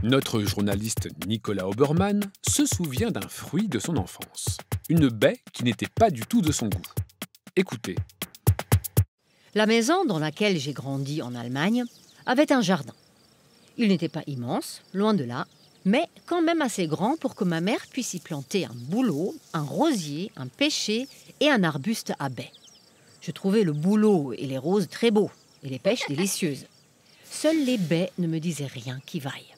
Notre journaliste Nicolas Obermann se souvient d'un fruit de son enfance. Une baie qui n'était pas du tout de son goût. Écoutez. La maison dans laquelle j'ai grandi en Allemagne avait un jardin. Il n'était pas immense, loin de là, mais quand même assez grand pour que ma mère puisse y planter un bouleau, un rosier, un pêcher et un arbuste à baies. Je trouvais le bouleau et les roses très beaux et les pêches délicieuses. Seules les baies ne me disaient rien qui vaille.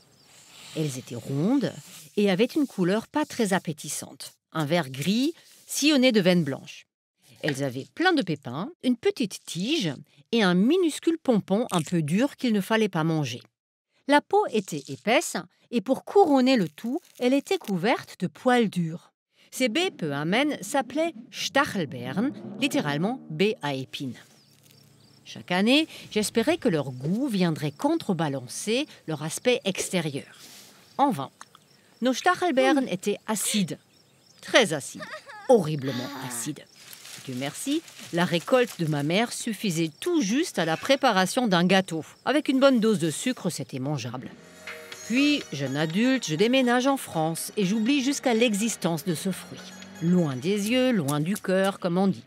Elles étaient rondes et avaient une couleur pas très appétissante, un vert gris sillonné de veines blanches. Elles avaient plein de pépins, une petite tige et un minuscule pompon un peu dur qu'il ne fallait pas manger. La peau était épaisse et pour couronner le tout, elle était couverte de poils durs. Ces baies peu amènes s'appelaient Stachelbeeren, littéralement baies à épines. Chaque année, j'espérais que leur goût viendrait contrebalancer leur aspect extérieur. En vain. Nos Stachelbeeren étaient acides, très acides, horriblement acides. Dieu merci, la récolte de ma mère suffisait tout juste à la préparation d'un gâteau. Avec une bonne dose de sucre, c'était mangeable. Puis, jeune adulte, je déménage en France et j'oublie jusqu'à l'existence de ce fruit. Loin des yeux, loin du cœur, comme on dit.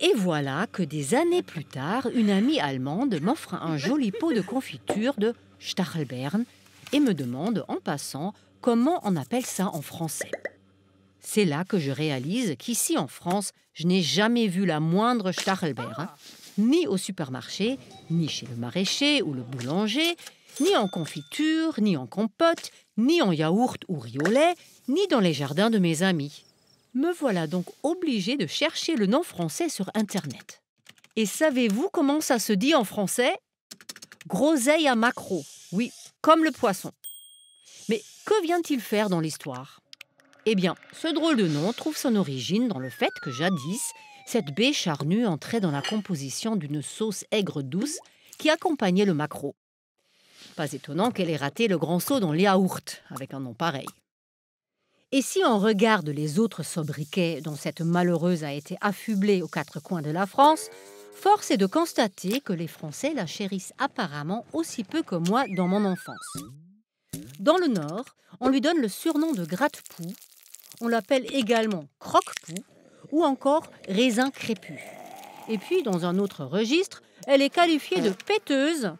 Et voilà que des années plus tard, une amie allemande m'offre un joli pot de confiture de Stachelbeeren et me demande en passant comment on appelle ça en français. C'est là que je réalise qu'ici en France, je n'ai jamais vu la moindre Stachelbeere, ni au supermarché, ni chez le maraîcher ou le boulanger, ni en confiture, ni en compote, ni en yaourt ou riz au lait, ni dans les jardins de mes amis. Me voilà donc obligée de chercher le nom français sur Internet. Et savez-vous comment ça se dit en français ? Groseille à maquereau, oui, comme le poisson. Mais que vient-il faire dans l'histoire ? Eh bien, ce drôle de nom trouve son origine dans le fait que jadis, cette baie charnue entrait dans la composition d'une sauce aigre douce qui accompagnait le maquereau. Pas étonnant qu'elle ait raté le grand saut dans le yaourt, avec un nom pareil. Et si on regarde les autres sobriquets dont cette malheureuse a été affublée aux quatre coins de la France, force est de constater que les Français la chérissent apparemment aussi peu que moi dans mon enfance. Dans le Nord, on lui donne le surnom de gratte-poux, on l'appelle également croque-poux ou encore raisin crépu. Et puis, dans un autre registre, elle est qualifiée de péteuse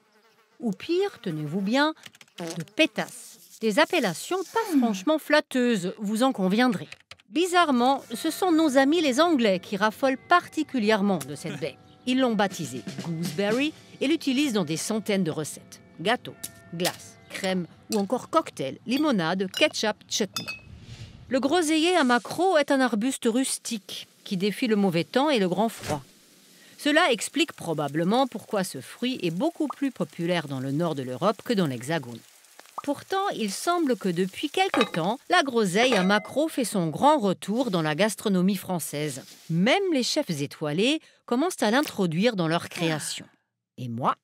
ou pire, tenez-vous bien, de pétasse. Des appellations pas franchement flatteuses, vous en conviendrez. Bizarrement, ce sont nos amis les Anglais qui raffolent particulièrement de cette baie. Ils l'ont baptisée gooseberry et l'utilisent dans des centaines de recettes. Gâteaux, glaces, crème ou encore cocktails, limonade, ketchup, chutney. Le groseillier à maquereau est un arbuste rustique qui défie le mauvais temps et le grand froid. Cela explique probablement pourquoi ce fruit est beaucoup plus populaire dans le nord de l'Europe que dans l'Hexagone. Pourtant, il semble que depuis quelque temps, la groseille à maquereau fait son grand retour dans la gastronomie française. Même les chefs étoilés commencent à l'introduire dans leur création. Et moi,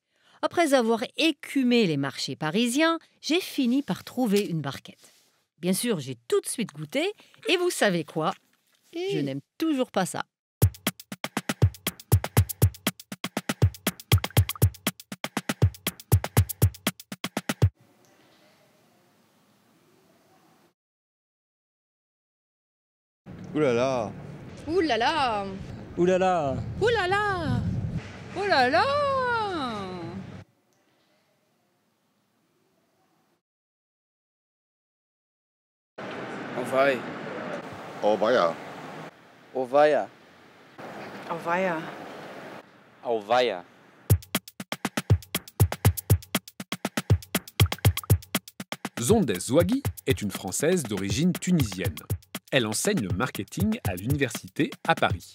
après avoir écumé les marchés parisiens, j'ai fini par trouver une barquette. Bien sûr, j'ai tout de suite goûté, et vous savez quoi ? Je n'aime toujours pas ça. Ouh là là! Ouh là là! Ouh là là! Ouh là là! Oh là là! Ovaia. Ovaia. Ovaia. Auweia. Ovaia. Zondes Zouaghi est une Française d'origine tunisienne. Elle enseigne le marketing à l'université à Paris.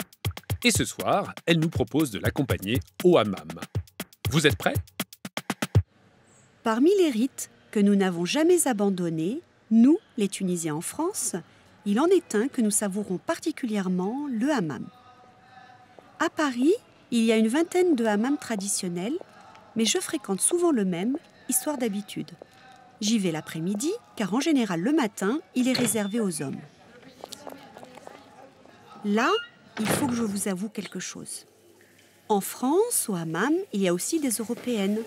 Et ce soir, elle nous propose de l'accompagner au hammam. Vous êtes prêts ? Parmi les rites que nous n'avons jamais abandonnés, nous, les Tunisiens en France, il en est un que nous savourons particulièrement, le hammam. À Paris, il y a une vingtaine de hammams traditionnels, mais je fréquente souvent le même, histoire d'habitude. J'y vais l'après-midi, car en général le matin, il est réservé aux hommes. Là, il faut que je vous avoue quelque chose. En France, au hammam, il y a aussi des Européennes.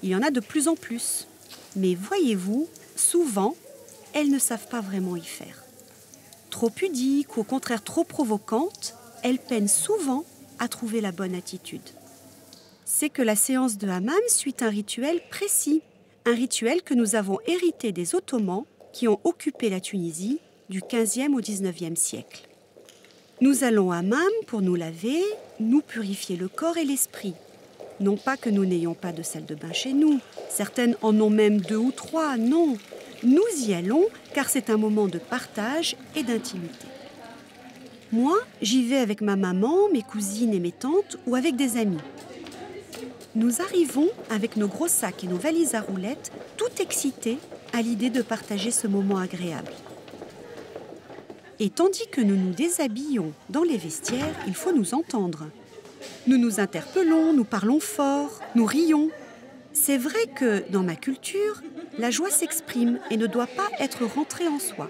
Il y en a de plus en plus. Mais voyez-vous, souvent, elles ne savent pas vraiment y faire. Trop pudiques ou au contraire trop provocantes, elles peinent souvent à trouver la bonne attitude. C'est que la séance de hammam suit un rituel précis, un rituel que nous avons hérité des Ottomans qui ont occupé la Tunisie du XVe au XIXe siècle. Nous allons au hammam pour nous laver, nous purifier le corps et l'esprit. Non pas que nous n'ayons pas de salle de bain chez nous, certaines en ont même 2 ou 3, non. Nous y allons car c'est un moment de partage et d'intimité. Moi, j'y vais avec ma maman, mes cousines et mes tantes ou avec des amis. Nous arrivons avec nos gros sacs et nos valises à roulettes, tout excités à l'idée de partager ce moment agréable. Et tandis que nous nous déshabillons dans les vestiaires, il faut nous entendre. Nous nous interpellons, nous parlons fort, nous rions. C'est vrai que, dans ma culture, la joie s'exprime et ne doit pas être rentrée en soi.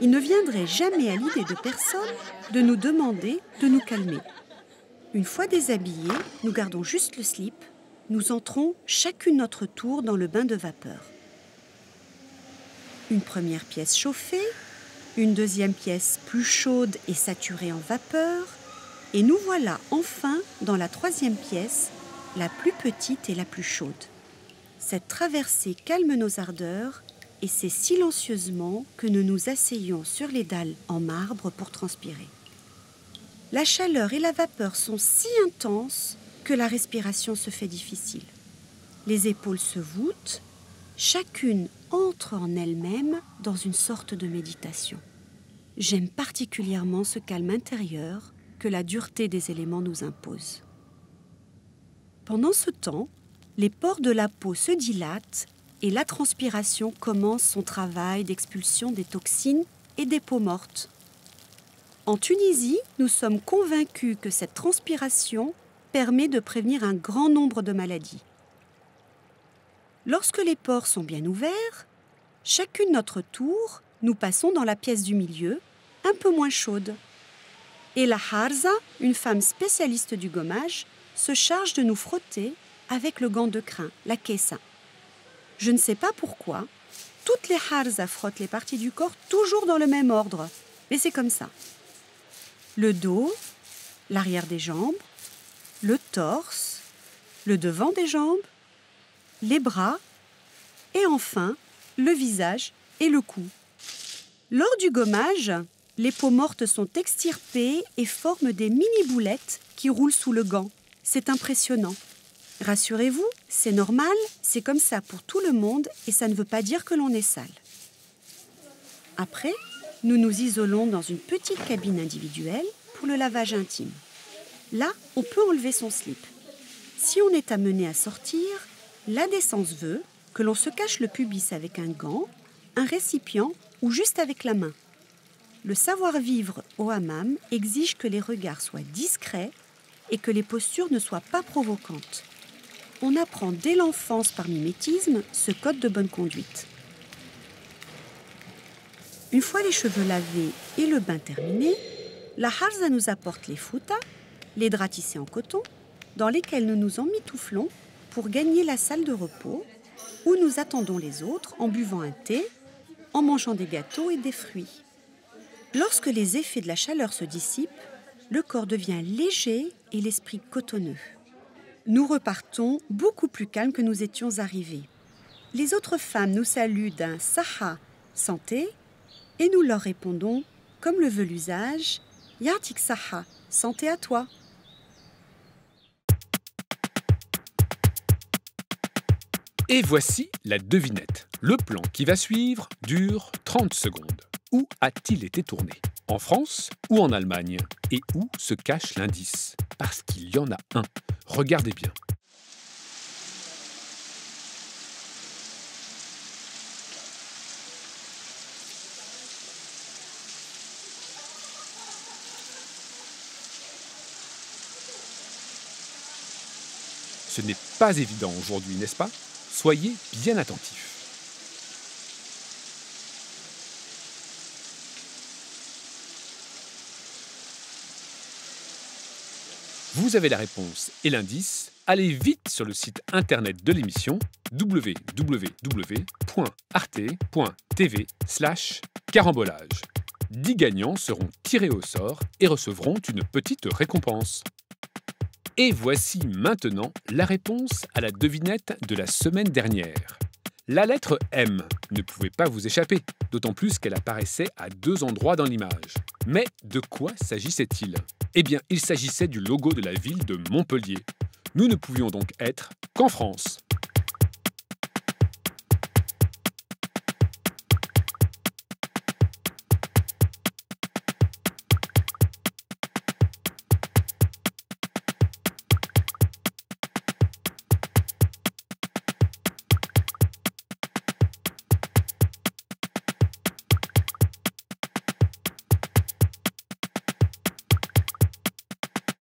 Il ne viendrait jamais à l'idée de personne de nous demander de nous calmer. Une fois déshabillés, nous gardons juste le slip. Nous entrons chacune notre tour dans le bain de vapeur. Une première pièce chauffée, une deuxième pièce plus chaude et saturée en vapeur, et nous voilà enfin dans la troisième pièce, la plus petite et la plus chaude. Cette traversée calme nos ardeurs et c'est silencieusement que nous nous asseyons sur les dalles en marbre pour transpirer. La chaleur et la vapeur sont si intenses que la respiration se fait difficile. Les épaules se voûtent, chacune entre en elle-même dans une sorte de méditation. J'aime particulièrement ce calme intérieur que la dureté des éléments nous impose. Pendant ce temps, les pores de la peau se dilatent et la transpiration commence son travail d'expulsion des toxines et des peaux mortes. En Tunisie, nous sommes convaincus que cette transpiration permet de prévenir un grand nombre de maladies. Lorsque les pores sont bien ouverts, chacune notre tour, nous passons dans la pièce du milieu, un peu moins chaude. Et la harza, une femme spécialiste du gommage, se charge de nous frotter avec le gant de crin, la kessa. Je ne sais pas pourquoi, toutes les harzas frottent les parties du corps toujours dans le même ordre, mais c'est comme ça. Le dos, l'arrière des jambes, le torse, le devant des jambes, les bras et enfin le visage et le cou. Lors du gommage, les peaux mortes sont extirpées et forment des mini-boulettes qui roulent sous le gant. C'est impressionnant. Rassurez-vous, c'est normal, c'est comme ça pour tout le monde et ça ne veut pas dire que l'on est sale. Après, nous nous isolons dans une petite cabine individuelle pour le lavage intime. Là, on peut enlever son slip. Si on est amené à sortir, la décence veut que l'on se cache le pubis avec un gant, un récipient ou juste avec la main. Le savoir-vivre au hammam exige que les regards soient discrets et que les postures ne soient pas provocantes. On apprend dès l'enfance par mimétisme ce code de bonne conduite. Une fois les cheveux lavés et le bain terminé, la harza nous apporte les foutas, les draps tissés en coton, dans lesquels nous nous emmitouflons pour gagner la salle de repos, où nous attendons les autres en buvant un thé, en mangeant des gâteaux et des fruits. Lorsque les effets de la chaleur se dissipent, le corps devient léger et l'esprit cotonneux. Nous repartons beaucoup plus calmes que nous étions arrivés. Les autres femmes nous saluent d'un saha, santé, et nous leur répondons, comme le veut l'usage, Yartik saha, santé à toi. Et voici la devinette. Le plan qui va suivre dure 30 secondes. Où a-t-il été tourné? En France ou en Allemagne? Et où se cache l'indice? Parce qu'il y en a un. Regardez bien. Ce n'est pas évident aujourd'hui, n'est-ce pas? Soyez bien attentifs. Vous avez la réponse et l'indice allez vite sur le site internet de l'émission www.arte.tv/carambolage. 10 gagnants seront tirés au sort et recevront une petite récompense. Et voici maintenant la réponse à la devinette de la semaine dernière. La lettre M ne pouvait pas vous échapper, d'autant plus qu'elle apparaissait à 2 endroits dans l'image. Mais de quoi s'agissait-il ? Eh bien, il s'agissait du logo de la ville de Montpellier. Nous ne pouvions donc être qu'en France.